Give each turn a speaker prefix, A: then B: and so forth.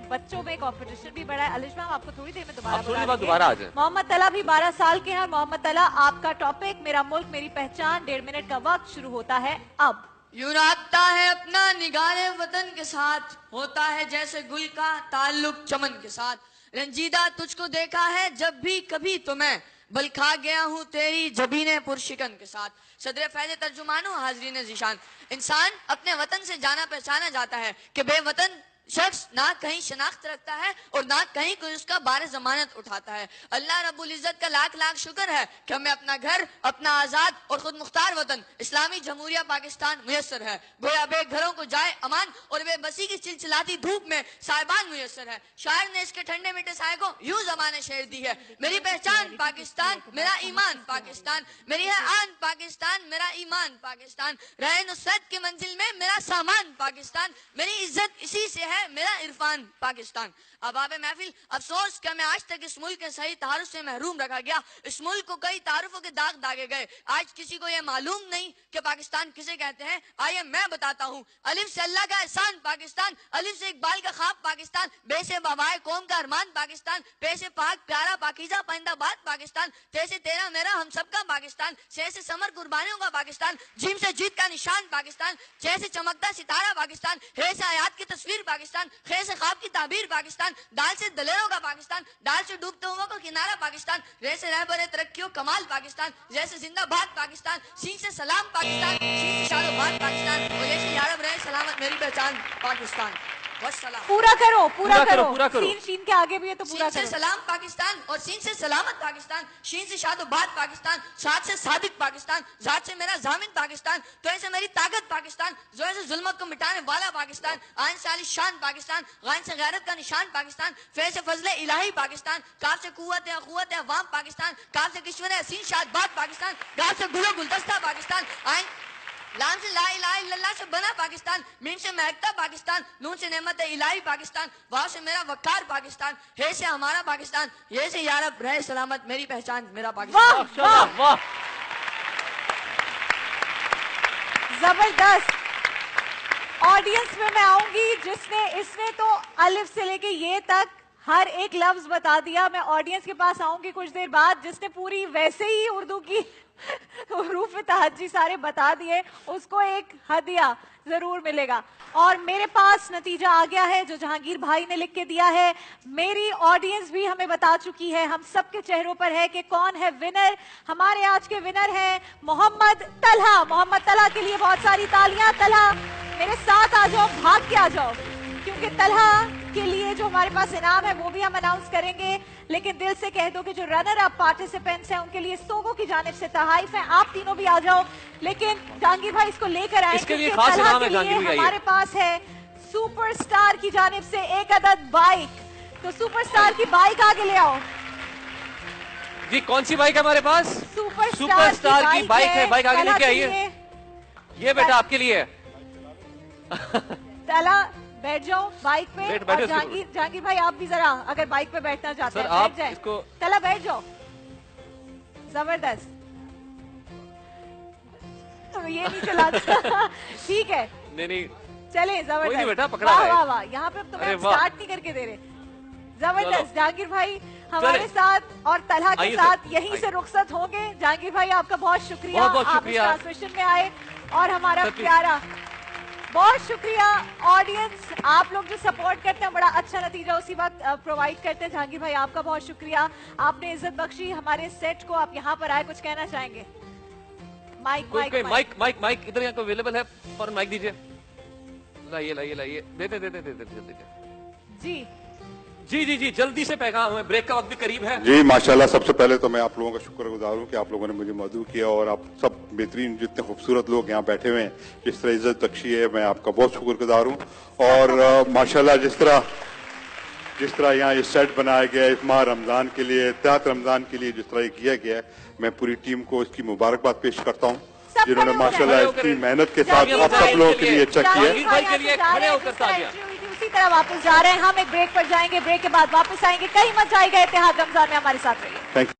A: बच्चों में कंपटीशन भी बढ़ा है। अलिश मैम आपको थोड़ी देर में
B: दोबारा आ जाए।
A: मोहम्मद तला भी 12 साल के हैं। मोहम्मद तला, आपका टॉपिक मेरा मुल्क मेरी पहचान, 1.5 मिनट का वक्त शुरू होता है अब।
C: यूं राबता है अपना निगारे वतन के साथ, होता है जैसे गुल का ताल्लुक चमन के साथ। रंजीदा तुझको देखा है जब भी कभी तो मैं बल खा गया हूँ तेरी जबीने पुरशिकन के साथ। सदर फैज़ तर्जुमानो हाज़रीन ज़ीशान, इंसान अपने वतन से जाना पहचाना जाता है कि बेवतन शख्स ना कहीं शनाख्त रखता है और ना कहीं कोई उसका बारे जमानत उठाता है। अल्लाह रब्बुल इज्जत का लाख लाख शुक्र है कि हमें अपना घर, अपना आज़ाद और खुद मुख्तार वतन इस्लामी जमहूरिया पाकिस्तान मुयस्सर है। गोया बेघरों को जाए अमान और बेबसी की चिलचिलाती धूप में साहिबान मुयस्सर है। शायर ने इसके ठंडे मीठे साए को यूं ज़बाने शेर दी है, मेरी पहचान पाकिस्तान, मेरा ईमान पाकिस्तान, मेरी है आन पाकिस्तान, मेरा ईमान पाकिस्तान, रहे नुसरत की मंजिल में मेरा सामान पाकिस्तान, मेरी इज्जत इसी से है मेरा इरफान पाकिस्तान। अबाब महफिल, अफसोस कि मैं आज तक इस मुल्क के सही तारुफ से महरूम रखा गया। इस मुल्क को कई तारुफों के दाग दागे गए। आज किसी को यह मालूम नहीं कि पाकिस्तान किसे कहते हैं। आइए मैं बताता हूँ। अलिफ से अल्लाह का एहसान पाकिस्तान, अलिफ से इकबाल का ख्वाब पाकिस्तान, बे से बाबाए कौम का अरमान पाकिस्तान, पे से पाक प्यारा पाकीज़ा पाइंदाबाद पाकिस्तान, ते से तेरा मेरा हम सब का पाकिस्तान, से समर कुर्बानियों का पाकिस्तान, जीम से जीत का निशान पाकिस्तान, चे से चमकता सितारा पाकिस्तान, हे से आयात की तस्वीर पाकिस्तान, खे से ख्वाब की ताबीर पाकिस्तान, दाल से दलेरों का पाकिस्तान, डाल से डूबते हुओं का किनारा पाकिस्तान, रे से रहबरे तरक्कियों कमाल पाकिस्तान, जैसे जिंदाबाद पाकिस्तान, सीन से सलाम पाकिस्तान, सीन से शादोबाद पाकिस्तान, और जैसे यारब रहे सलामत मेरी पहचान पाकिस्तान।
A: पूरा करो। सीन शीन के आगे भी है तो पूरा
C: सीन से सलाम पाकिस्तान और सीन से सलामत पाकिस्तान, शीन से शादोबाद पाकिस्तान, साथ से सादिक पाकिस्तान, जात से मेरा जामिन पाकिस्तान, तो ऐसे मेरी ताकत पाकिस्तान, जो ऐसे जुल्मत को मिटाने वाला पाकिस्तान, आइन से आलिशान पाकिस्तान, गाइन से गैरत का निशान पाकिस्तान, फे से फजले इलाही पाकिस्तान, काफ से कुव्वत अवाम पाकिस्तान, काफ से किश्वर हसीन शादबाद पाकिस्तान, गाफ से गुलो गुलदस्ता पाकिस्तान, आइन लाम से ला इलाहा इल्लल्लाह से बना पाकिस्तान, मीम से महकता पाकिस्तान, नून से नेमत इलाही पाकिस्तान, वाह से मेरा वकार पाकिस्तान, हे से हमारा पाकिस्तान, ये से यारब रहे सलामत मेरी पहचान मेरा पाकिस्तान।
A: वाह, जबरदस्त। ऑडियंस में मैं आऊंगी इसने तो अलिफ से लेके ये तक हर एक लफ्ज बता दिया। मैं ऑडियंस के पास आऊंगी कुछ देर बाद, जिसने पूरी वैसे ही उर्दू की हरूफ तहज्जी सारे बता दिए, उसको एक हदिया जरूर मिलेगा। और मेरे पास नतीजा आ गया है जो जहांगीर भाई ने लिख के दिया है। मेरी ऑडियंस भी हमें बता चुकी है, हम सबके चेहरों पर है कि कौन है विनर। हमारे आज के विनर हैं मोहम्मद तलहा। मोहम्मद तलहा के लिए बहुत सारी तालियां। तलहा मेरे साथ आ जाओ, भाग के आ जाओ, क्योंकि तलहा के लिए जो हमारे पास इनाम है वो भी हम अनाउंस करेंगे। लेकिन दिल से कह दो कि जो रनर अप पार्टिसिपेंट्स हैं उनके लिए सोगो की जानिब से तहाइफ है। आप तीनों भी आ जाओ, लेकिन जहांगीर भाई इसको लेकर आए क्योंकि तलहा के लिए हमारे पास है सुपरस्टार की जानिब से एक अदद बाइक। तो सुपरस्टार की बाइक आगे ले आओ
B: जी। कौन सी बाइक है हमारे पास?
A: सुपरस्टार
B: की बाइक है। बाइक आगे लेके आइए। ये बेटा आपके लिए है।
A: तला बैठ जाओ बाइक पे। और जहांगीर भाई आप भी जरा अगर बाइक पे बैठना चाहते हैं बैठ जाए। तला बैठ जाओ। जबरदस्त। ये नहीं चला ठीक है।
B: नहीं
A: चले जबरदस्त।
B: बेटा पकड़ा है।
A: वाह यहाँ पे तो मैं स्टार्ट नहीं करके दे रहे। जबरदस्त। जहांगीर भाई हमारे साथ और तलहा के साथ यहीं से रुखसत होंगे। जहांगीर भाई आपका बहुत शुक्रिया, आप इस ट्रांसमिशन में आए। और हमारा प्यारा बहुत शुक्रिया ऑडियंस, आप लोग जो सपोर्ट करते हैं, बड़ा अच्छा नतीजा उसी वक्त प्रोवाइड करते हैं। जहांगीर भाई आपका बहुत शुक्रिया, आपने इज्जत बख्शी हमारे सेट को। आप यहाँ पर आए, कुछ कहना चाहेंगे?
B: माइक इधर यहाँ अवेलेबल है, और माइक दीजिए। लाइए दे जी जल्दी से पैगाम है, ब्रेक का वक्त भी करीब है
D: जी। माशाल्लाह, सबसे पहले तो मैं आप लोगों का शुक्रगुजार हूँ कि आप लोगों ने मुझे मदऊ किया, और आप सब बेहतरीन जितने खूबसूरत लोग यहाँ बैठे हुए हैं, जिस तरह इज्जत बख्शी है, मैं आपका बहुत शुक्रगुजार हूँ। और माशाल्लाह जिस तरह यहाँ ये सेट बनाया गया है इस माह रमजान के लिए, एहतियात रमजान के लिए, जिस तरह ये किया गया है, मैं पूरी टीम को इसकी मुबारकबाद पेश करता हूँ, जिन्होंने माशाल्लाह इतनी मेहनत के साथ आप सब लोगों के लिए अच्छा किया।
A: उसी तरह वापस जा रहे हैं हम। एक ब्रेक पर जाएंगे, ब्रेक के बाद वापस आएंगे। कहीं मत जाएगा। इत्तेहाद रमजान में हमारे साथ रहिए।